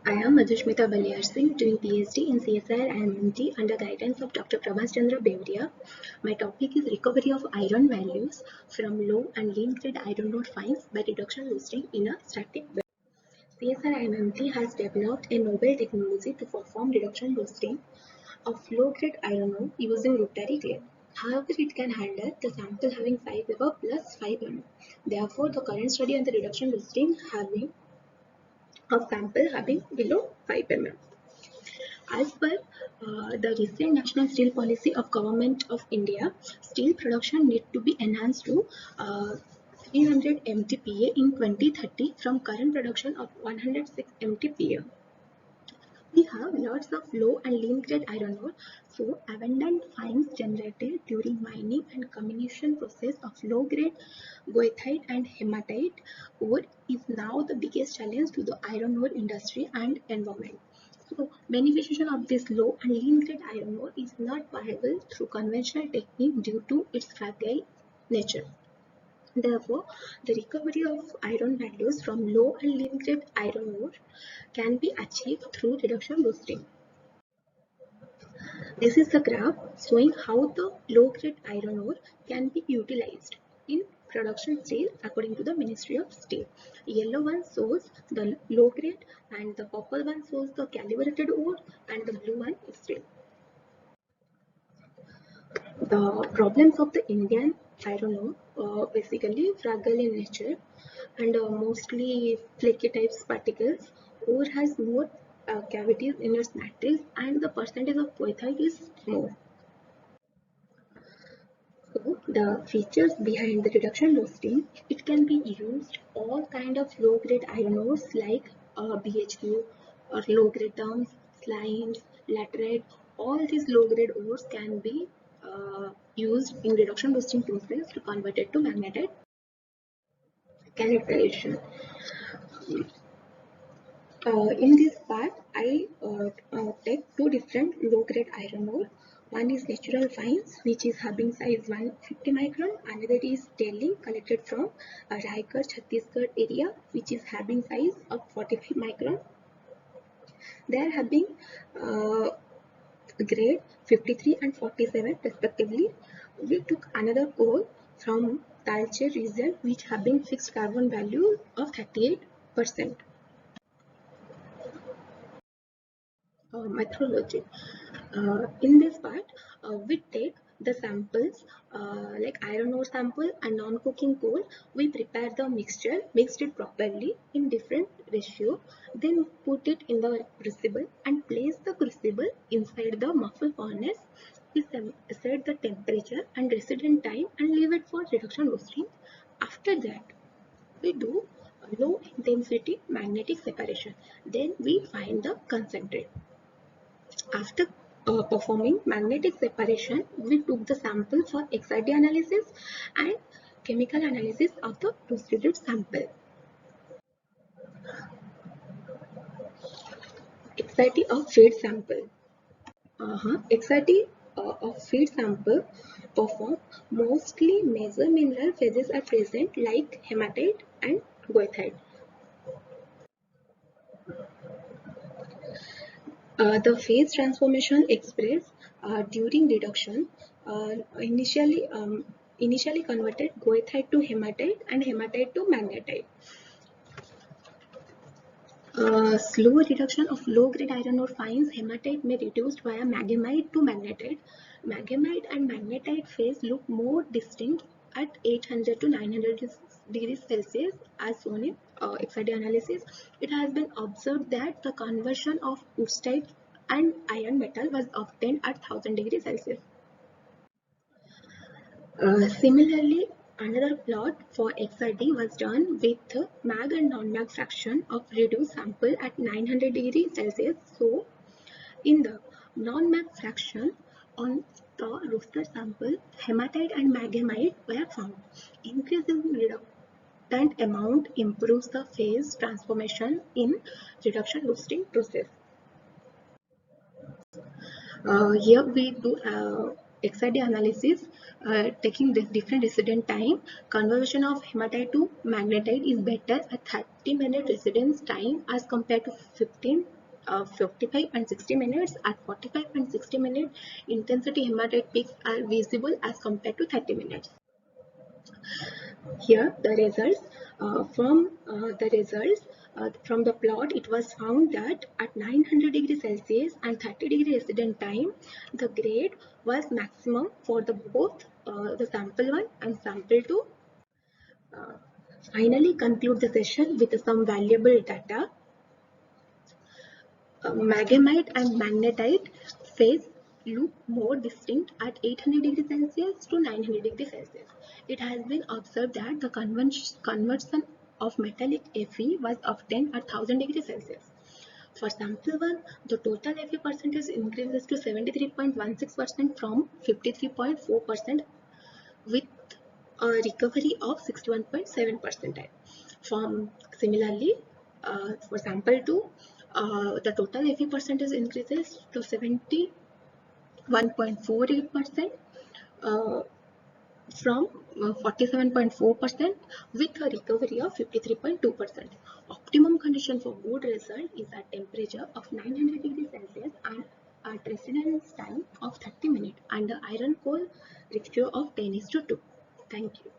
I am Madhushmita Baliyar Singh, doing PhD in CSIR and MMT under guidance of Dr. Prabhas Chandra Beoria. My topic is recovery of iron values from low and lean grade iron ore fines by reduction roasting in a static bed. CSIR and MMT has developed a novel technology to perform reduction roasting of low grade iron ore using rotary clay. However, it can handle the sample having size above plus 5 mm. Therefore, the current study on the reduction roasting having of sample having below 5 mm. As per the recent National Steel Policy of Government of India, steel production need to be enhanced to 300 MTPA in 2030 from current production of 106 MTPA. We have lots of low and lean grade iron ore, so abundant fines generated during mining and comminution process of low grade goethite and hematite ore is now the biggest challenge to the iron ore industry and environment. So, beneficiation of this low and lean grade iron ore is not viable through conventional technique due to its fragile nature. Therefore, the recovery of iron values from low and lean grade iron ore can be achieved through reduction roasting. This is the graph showing how the low grade iron ore can be utilized in production steel according to the Ministry of Steel. Yellow one shows the low grade and the purple one shows the calibrated ore and the blue one is steel. The problems of the Indian iron ore basically fragile in nature and mostly flaky types particles. Ore has more cavities in its matrix and the percentage of goethite is more. So the features behind the reduction roasting, it can be used all kind of low grade iron ores like BHQ or low grade terms, slimes, laterite. All these low grade ores can be used in reduction roasting process to convert it to magnetite characterization. In this part, I take two different low-grade iron ore. One is natural fines, which is having size 150 micron. Another is tailing collected from Raigad, Chhattisgarh area, which is having size of 45 micron. They are having grade 53 and 47 respectively. We took another ore from Talcher region, which having fixed carbon value of 38%. Methodology. In this part, we take the samples like iron ore sample and non-cooking coal. We prepare the mixture, mixed it properly in different ratio, then put it in the crucible and place the crucible inside the muffle furnace. We set the temperature and resident time and leave it for reduction roasting. After that, we do low intensity magnetic separation. Then we find the concentrate. After performing magnetic separation, we took the sample for XRD analysis and chemical analysis of the proceeded sample. XRD of feed sample. XRD of feed sample perform mostly major mineral phases are present like hematite and goethite. The phase transformation expressed during reduction initially converted goethite to hematite and hematite to magnetite. Slow reduction of low-grade iron ore fines, hematite may reduced via maghemite to magnetite. Maghemite and magnetite phase look more distinct at 800 to 900 degrees Celsius as shown in XRD analysis. It has been observed that the conversion of woodstite and iron metal was obtained at 1000 degrees Celsius. Similarly, another plot for XRD was done with mag and non-mag fraction of reduced sample at 900 degrees Celsius. So, in the non-mag fraction on the roaster sample, hematite and maghemite were found. Increasing reductant amount improves the phase transformation in reduction roasting process. Here we do XRD analysis taking this different residence time. Conversion of hematite to magnetite is better at 30-minute residence time as compared to 15 55 and 60 minutes. At 45 and 60 minutes, intensity hemat peaks are visible as compared to 30 minutes. Here the results from the plot, it was found that at 900 degrees Celsius and 30 degree resident time, the grade was maximum for the both the sample 1 and sample 2. Finally conclude the session with some valuable data. Maghemite and magnetite phase look more distinct at 800 degrees Celsius to 900 degrees Celsius. It has been observed that the conversion of metallic Fe was obtained at 1000 degrees Celsius. For sample 1, the total Fe percentage increases to 73.16% from 53.4% with a recovery of 61.7%. Similarly, for sample 2, the total Fe percentage increases to 71.48% from 47.4% with a recovery of 53.2%. Optimum condition for good result is at temperature of 900 degrees Celsius and at residence time of 30 minutes and the iron coal ratio of 10:2. Thank you.